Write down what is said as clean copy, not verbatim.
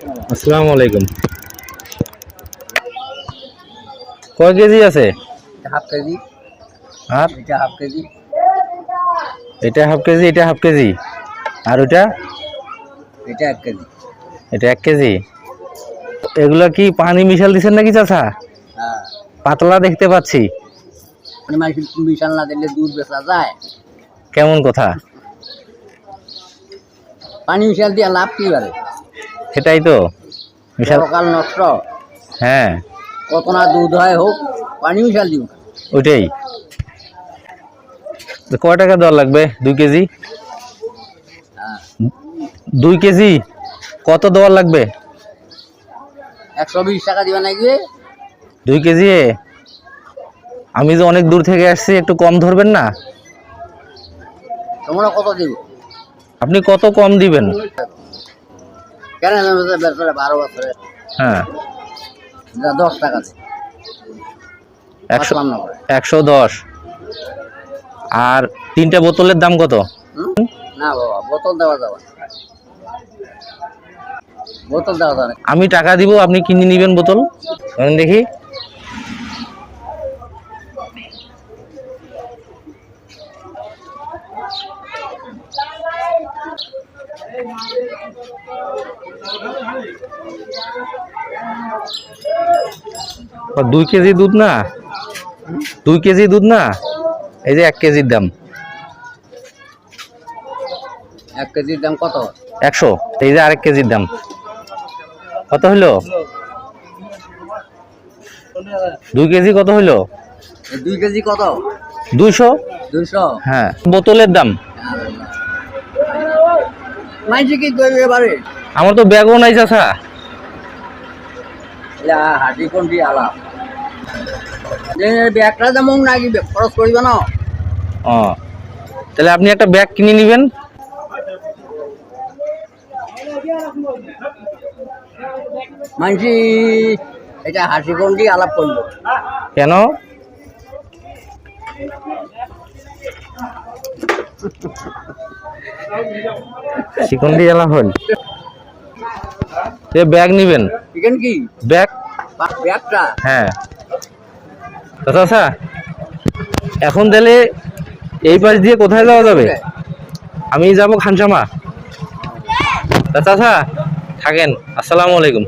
আসসালামু আলাইকুম। কয় কেজি আছে? Half KG. আর এটা হাফ কেজি। এটা হাফ কেজি, এটা হাফ কেজি, আর ওটা এটা 1 কেজি। এটা 1 কেজি। এগুলা কি পানি মিশাল দিছেন নাকি চাচা? হ্যাঁ, পাতলা দেখতে পাচ্ছি। মানে মাছ মিশাল না দিলে দুধ বেচা যায়? কেমন কথা? পানি মিশাল দিয়ে লাভ কি বাড়ে? সেটাই তো মিশাল। সকাল নষ্ট, হ্যাঁ, কত না দুধ হয় হোক, পানি মিশাল দিব। ওইটাই। তো কয় টাকা দেওয়া লাগবে 2 কেজি? হ্যাঁ, 2 কেজি কত দেওয়া লাগবে? 120 টাকা দিবা নাকি? 2 কেজি? আমি যে অনেক দূর থেকে আসছি, একটু কম ধরবেন না? তোমরা কত দিব? আপনি কত কম দিবেন? কেন বেচা 12 বছরে? হ্যাঁ, 10 টাকা দে। 110। আর 3টা বোতলের দাম কত? না বাবা, বোতল দেওয়া যাবে না। বোতল দেওয়া যাবে না। আমি টাকা দিব, আপনি কিনে নেবেন বোতল। দেখি। ও 2 কেজি দুধ না? 2 কেজি দুধ না? এই যে 1 কেজির দাম 1 কেজির দাম কত? 100। এই যে আরেক কেজির দাম কত হইলো? 2 কেজি কত হইলো? 2 কেজি কত? 200। 200। হ্যাঁ, বোতলের দাম। মাইজি কি করবে এবারে? আমার তো ব্যাগও নাই চাচা। হাঁটি কোন দিয়ে আলাপ ব্যাগটা যেমন নাকি খরচ করিবে না। ও, তাহলে আপনি একটা ব্যাগ কিনে নেবেন। মানছি এটা হাসি কোন দিয়ে আলাপ করবো কেন? চিকন দিয়ে এলা হল। ব্যাগ নিবেন? চিকেন কি ব্যাগ? ব্যাগটা? হ্যাঁ চাচা, এখন তাহলে এই পাশ দিয়ে কোথায় যাওয়া যাবে? আমি যাব খানসামা। চাচা থাকেন। আসসালামু আলাইকুম।